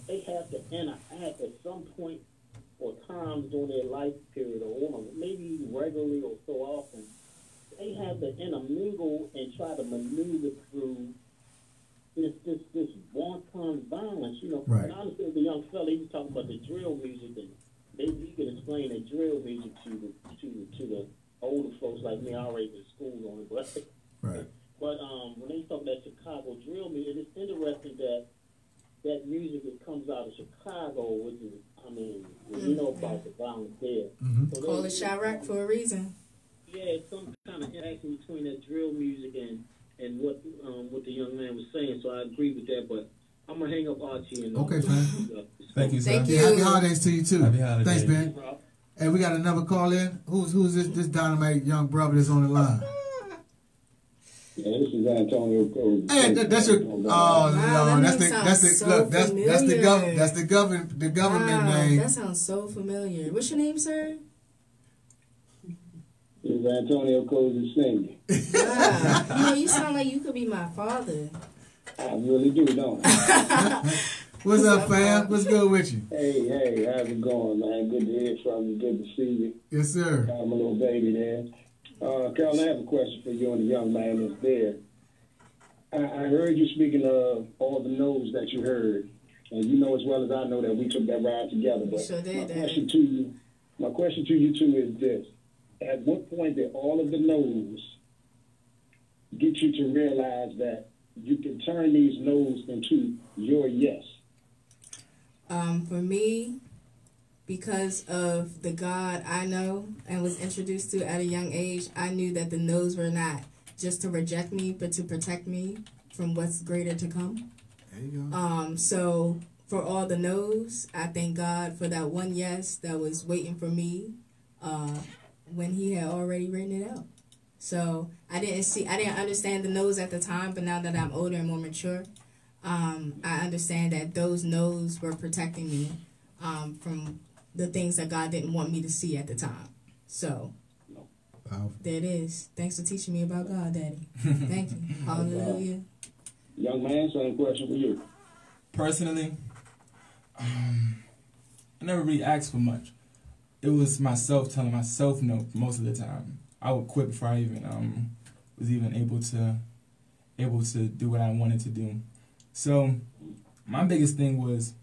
they have to interact at some point or times during their life period, or maybe regularly or so often. They have to intermingle and try to maneuver through this wanton violence, you know. Right. And honestly, the young fella, he was talking about the drill music, and maybe he can explain the drill music to the older folks like me. I already been schooled on it, but right. But when they talk about Chicago drill music, it's interesting that music that comes out of Chicago, which is, you know about the violence there. So Call it Chirac for a reason. Yeah, some kind of interaction between that drill music and what the young man was saying. So I agree with that, but I'm gonna hang up Archie and okay, fam. Thank you, sir. Thank you. Yeah, happy holidays to you too. Happy holidays. Thanks, Ben. Hey, we got another call in. Who's this dynamite young brother that's on the line? Yeah, this is Antonio Cruz. Hey, that's your. Oh no, that's the government name. That sounds so familiar. What's your name, sir? This is Antonio Cruz Senior. Wow. You sound like you could be my father. I really do, don't I? What's up, fam? What's good with you? Hey, how's it going, man? Good to hear from you. Good to see you. Yes, sir. I'm a little baby there. Carol, I have a question for you and the young man that's there. I heard you speaking of all the no's that you heard, and you know as well as I know that we took that ride together. But sure did, my question to you too is this: at what point did all of the no's get you to realize that you can turn these no's into your yes? For me, because of the God I know and was introduced to at a young age, I knew that the no's were not just to reject me, but to protect me from what's greater to come. There you go. So for all the no's, I thank God for that one yes that was waiting for me when He had already written it out. So I didn't understand the no's at the time, but now that I'm older and more mature, I understand that those no's were protecting me from the things that God didn't want me to see at the time. So, Powerful. there it is. Thanks for teaching me about God, Daddy. Thank you. Hallelujah. Young man, same question for you. Personally, I never really asked for much. It was myself telling myself no most of the time. I would quit before I even was even able to do what I wanted to do. So my biggest thing was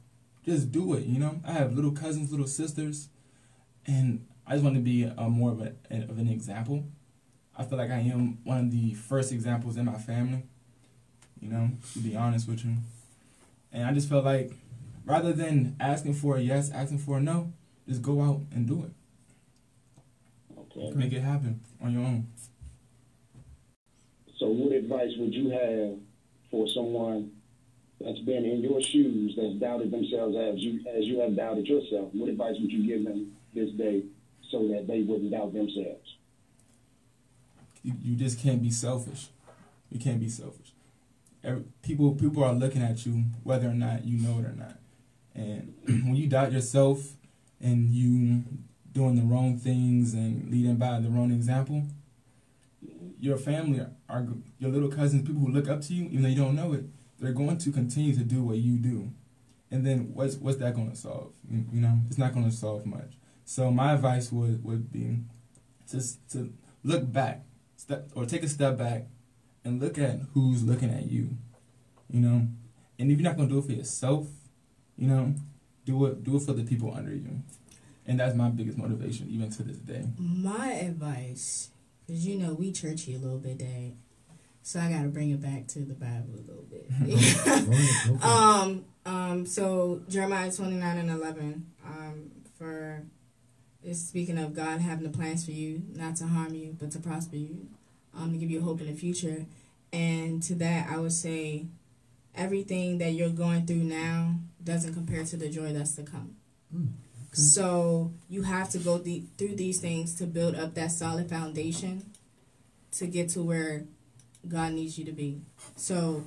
just do it. You know, I have little cousins, little sisters, and I just want to be more of an example. I feel like I am one of the first examples in my family. You know, to be honest with you, and I just felt like rather than asking for a yes, asking for a no, just go out and do it. Okay. Make it happen on your own. So what advice would you have for someone that's been in your shoes, that's doubted themselves as you have doubted yourself? What advice would you give them this day so that they wouldn't doubt themselves? You just can't be selfish. You can't be selfish. People are looking at you whether or not you know it or not. And when you doubt yourself and you doing the wrong things and leading by the wrong example, your family, your little cousins, people who look up to you, even though you don't know it, they're going to continue to do what you do. And then what's that going to solve? You know, it's not going to solve much. So my advice would be just to look back, take a step back and look at who's looking at you, you know. And if you're not going to do it for yourself, you know, do it for the people under you. And that's my biggest motivation, even to this day. My advice, because you know we churchy a little bit, Dad, so I got to bring it back to the Bible a little bit. So Jeremiah 29:11, it's speaking of God having the plans for you, not to harm you, but to prosper you, to give you hope in the future. And to that, I would say everything that you're going through now doesn't compare to the joy that's to come. Okay. So you have to go through these things to build up that solid foundation to get to where God needs you to be. So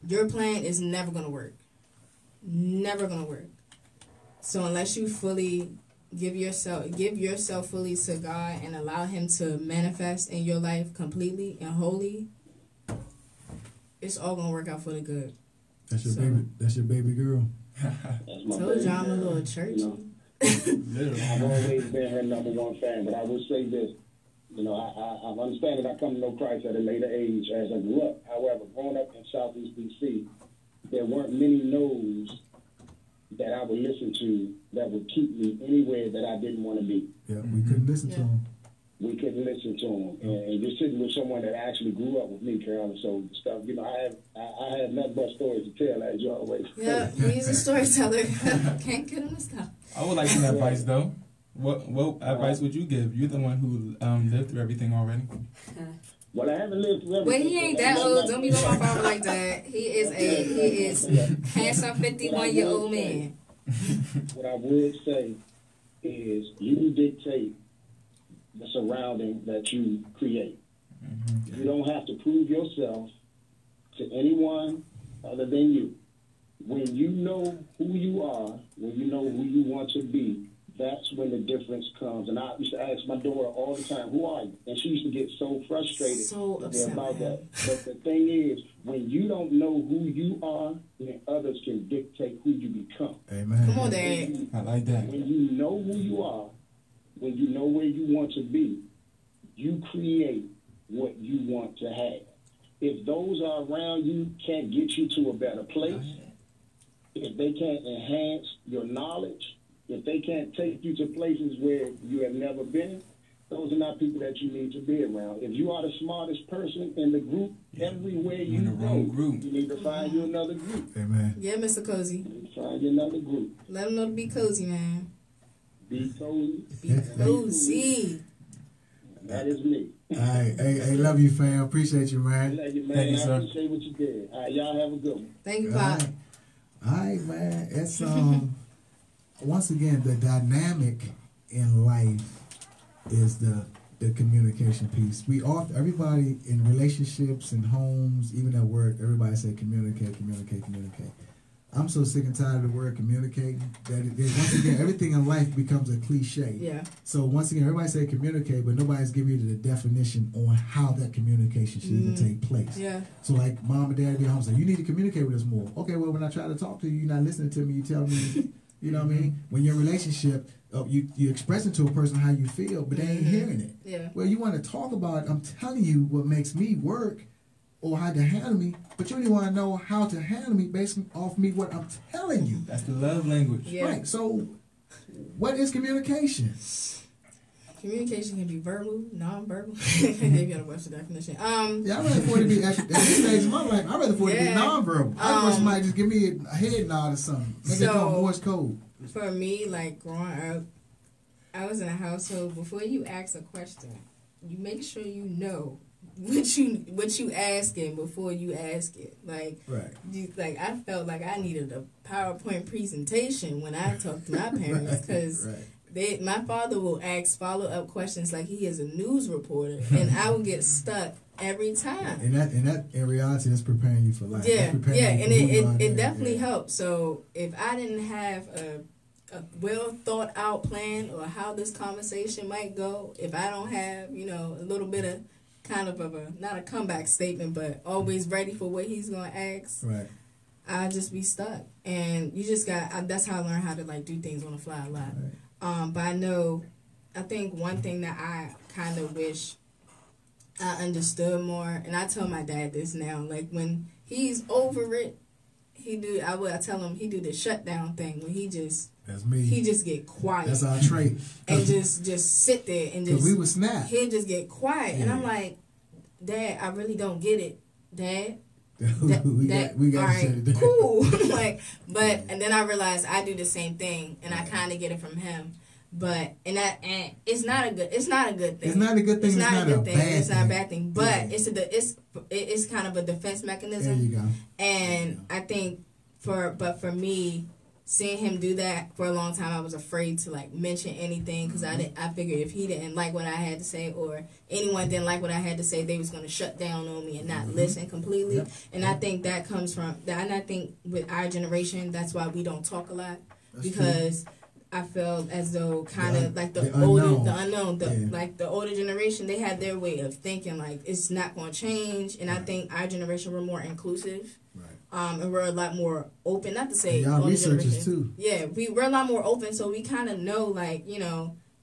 your plan is never going to work. Never going to work. So unless you fully give yourself fully to God and allow Him to manifest in your life completely and wholly, it's all going to work out for the good. That's your baby girl. Told you I'm a little churchy. I've always been her number one fan, but I will say this. You know, I understand that I come to know Christ at a later age as I grew up. However, growing up in Southeast D.C., there weren't many no's that I would listen to that would keep me anywhere that I didn't want to be. Yeah, we couldn't listen to them. We couldn't listen to them. And you're sitting with someone that actually grew up with me, Carolyn. So stuff, you know, I have nothing but stories to tell, as you always. Yeah, he's a storyteller. Can't get him to stop. I would like some advice, though. What advice would you give? You're the one who lived through everything already. Well, I haven't lived through everything. Well, he ain't that old. Don't be going off father like that. He is handsome 51-year-old man. What I would say is you dictate the surrounding that you create. Mm-hmm. You don't have to prove yourself to anyone other than you. When you know who you are, when you know who you want to be, that's when the difference comes. And I used to ask my daughter all the time, who are you? And she used to get so frustrated about that. But the thing is, when you don't know who you are, then others can dictate who you become. Amen. Come on, Dad. I like that. When you know who you are, when you know where you want to be, you create what you want to have. If those are around you can't get you to a better place, if they can't enhance your knowledge, if they can't take you to places where you have never been, those are not people that you need to be around. If you are the smartest person in the group, everywhere you go, you need to find you another group. Amen. Yeah, Mr. Cozy. Find you another group. Let them know to be cozy, man. Be cozy. Be cozy. That is me. All right. Hey, love you, fam. Appreciate you, man. Love you, man. Thank you, sir. I appreciate what you did. All right, y'all have a good one. Thank you, Pop. All right, man. It's once again, the dynamic in life is the communication piece. Everybody in relationships and homes, even at work, everybody say communicate. I'm so sick and tired of the word communicating that once again, everything in life becomes a cliche. Yeah. So once again, everybody say communicate, but nobody's giving you the definition on how that communication should even take place. Yeah. So like mom and dad be home say, you need to communicate with us more. Okay, well when I try to talk to you, you're not listening to me. You tell me, you know what I mean? When you're in a relationship, you expressing to a person how you feel, but they ain't hearing it. Yeah. Well, you want to talk about it. I'm telling you what makes me work or how to handle me, but you only want to know how to handle me based off me what I'm telling you. That's the love language. Yeah. Right. So, what is communication? Communication can be verbal, non-verbal. They gotta watch the definition. Yeah, I'm ready for it to be at this stage of my life. I'm ready for it to be non-verbal. I want somebody to just give me a head nod or something. Make it come Morse code. For me, like growing up, I was in a household. Before you ask a question, you make sure you know what you asking before you ask it. Like, right. I felt like I needed a PowerPoint presentation when I talked to my parents because my father will ask follow-up questions like he is a news reporter, and I will get stuck every time. And that in reality, that's preparing you for life. Yeah, and it definitely helps. So if I didn't have a well thought out plan or how this conversation might go, if I don't have a little bit of kind of a not a comeback statement, but always ready for what he's gonna ask, right, I'll just be stuck. And you just that's how I learned how to like do things on the fly a lot. Right. But I think one thing that I kind of wish I understood more, and I tell my dad this now, like when he's over it, I tell him he do the shutdown thing when that's me. He just get quiet. That's our trait. And just sit there and just. We would snap. He'll just get quiet, and I'm like, Dad, I really don't get it, Dad. we got all right, to shut it down. Cool. And then I realized I do the same thing, and I kind of get it from him. But and it's not a good thing. It's not a good thing. It's not a good thing. It's not a bad thing. But it's kind of a defense mechanism. There you go. And I think for me, seeing him do that for a long time, I was afraid to like mention anything because I figured if he didn't like what I had to say or anyone didn't like what I had to say, they was going to shut down on me and not listen completely. Yep. And I think that comes from that. And I think with our generation, that's why we don't talk a lot because I feel as though kind of like the unknown, like the older generation, they had their way of thinking like it's not going to change. And I think our generation we're more inclusive. And we're a lot more open. Not to say y'all researchers too. Yeah, we're a lot more open, so we kind of know, like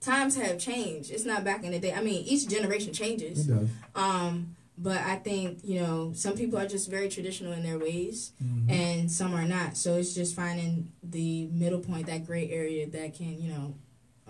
times have changed. It's not back in the day. I mean, each generation changes. It does. But I think some people are just very traditional in their ways, and some are not. So it's just finding the middle point, that gray area that can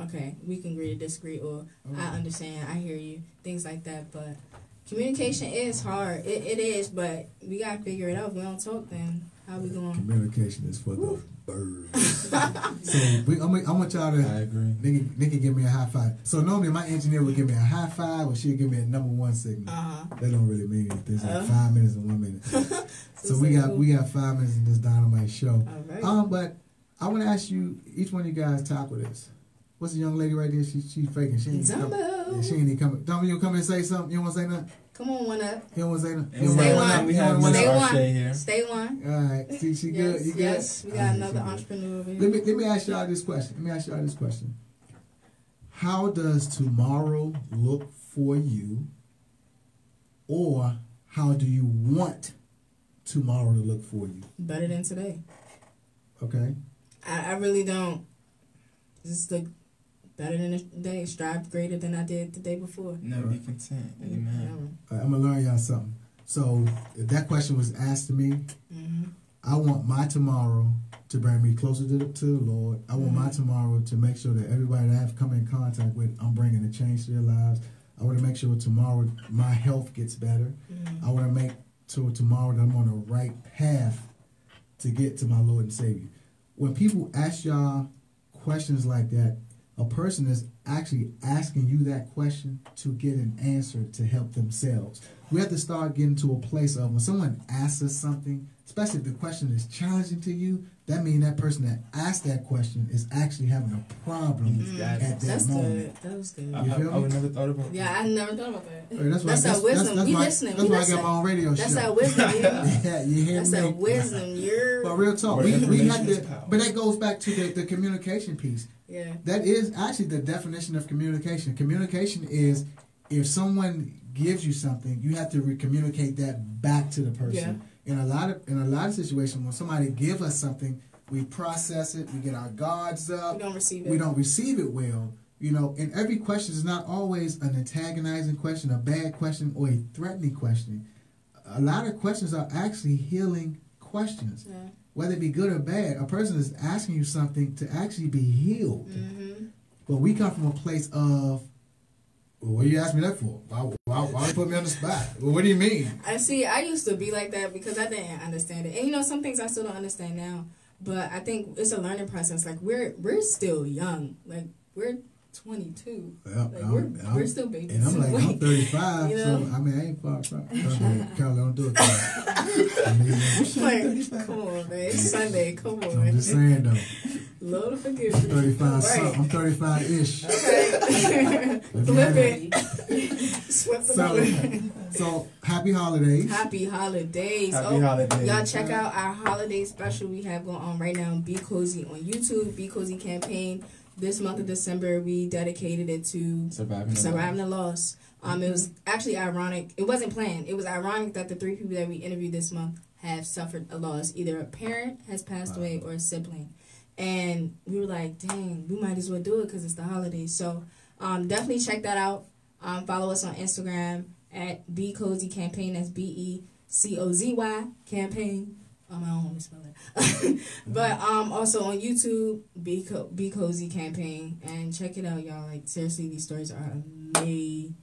okay, we can agree to disagree, or I understand, I hear you, things like that, but. Communication is hard. It is, but we gotta figure it out. If we don't talk, then how we going? Communication is for the birds. So I want y'all to. I agree. Nikki give me a high five. So normally my engineer would give me a high five, or she'd give me a number one signal. That don't really mean anything. It's like 5 minutes and 1 minute. So we got 5 minutes in this dynamite show. All right. But I want to ask you, each one of you guys tackle this. What's the young lady right there? She faking. She ain't coming. Don't you come and say something? You don't want to say nothing? Come on, one up. You don't want to say nothing? Stay one. We have Stay Archie here. Stay one. All right. She good? You good? Yes. We got another entrepreneur over here. Let me ask y'all this question. How does tomorrow look for you? Or how do you want tomorrow to look for you? Better than today. Okay. I really don't. Just look better than today. Strive greater than I did the day before. Never be content. Amen. I'm going to learn y'all something. So, if that question was asked to me, I want my tomorrow to bring me closer to the Lord. I want my tomorrow to make sure that everybody that I have come in contact with, I'm bringing a change to their lives. I want to make sure tomorrow my health gets better. I want to make sure tomorrow that I'm on the right path to get to my Lord and Savior. When people ask y'all questions like that, a person is actually asking you that question to get an answer to help themselves. We have to start getting to a place of when someone asks us something, especially if the question is challenging to you, that means that person that asked that question is actually having a problem at that moment. That was good. You feel me? I would never thought about that. Yeah, I never thought about that. That's that wisdom. We listening. That's why I got my own radio show. That's that wisdom. Yeah, you hear that's me? that wisdom. But real talk, we have to. But that goes back to the communication piece. Yeah. That is actually the definition of communication. Communication is if someone gives you something, you have to communicate that back to the person. Yeah. In a lot of situations, when somebody give us something, we process it, we get our guards up. We don't receive it. We don't receive it well. You know, and every question is not always an antagonizing question, a bad question, or a threatening question. A lot of questions are actually healing questions. Yeah. Whether it be good or bad, a person is asking you something to actually be healed. Mm-hmm. But we come from a place of, well, what do you ask me that for? Why you put me on the spot? Well, what do you mean? I used to be like that because I didn't understand it. And, you know, some things I still don't understand now. But I think it's a learning process. Like, we're still young. Like, we're 22. Yeah, like, we're still babies. And I'm like, I'm 35, you know? so, I mean, I ain't far from Carol, don't do it. Like, come on, man. It's Sunday. Come on. I'm just saying, though. Lord forgive me. 35 something. I'm 35-ish. Okay. Flip it. Swept the So, happy holidays. Happy holidays. Happy holidays. Y'all check out our holiday special we have going on right now. BeCozy on YouTube. BeCozy campaign. This month of December, we dedicated it to surviving the loss. It was actually ironic. It wasn't planned. It was ironic that the 3 people that we interviewed this month have suffered a loss. Either a parent has passed away or a sibling. And we were like, dang, we might as well do it because it's the holidays. So definitely check that out. Follow us on Instagram at BeCozy campaign. That's BeCozy campaign. I don't want to spell it. But also on YouTube, BeCozy campaign. And check it out, y'all. Like, seriously, these stories are amazing.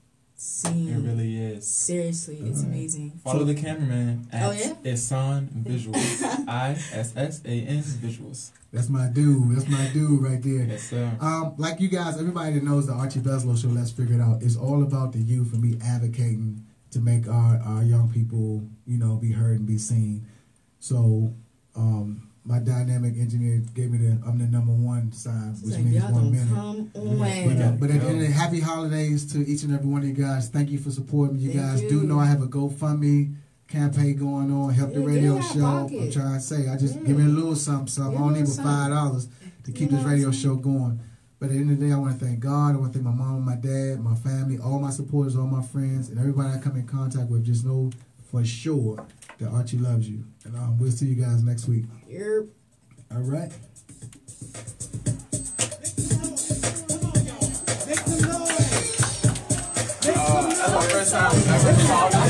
It really is. Seriously, it's amazing. Follow the cameraman at Issan Visuals. ISSAN Visuals. That's my dude. That's my dude right there. Yes, sir. Like you guys, everybody that knows the Archie Beslow show, Let's Figure It Out, is all about the youth and me advocating to make our young people, you know, be heard and be seen. So, my dynamic engineer gave me I'm the #1 sign, which means 1 minute. But at the end, happy holidays to each and every one of you guys. Thank you for supporting me. You guys do know I have a GoFundMe campaign going on. Help the radio show. I'm trying to say, I just give me a little something. I don't need but $5 to keep this radio show going. But at the end of the day, I want to thank God. I want to thank my mom, my dad, my family, all my supporters, all my friends, and everybody I come in contact with. Just know for sure that Archie loves you. And we'll see you guys next week. Yep. All right. That's my first time ever.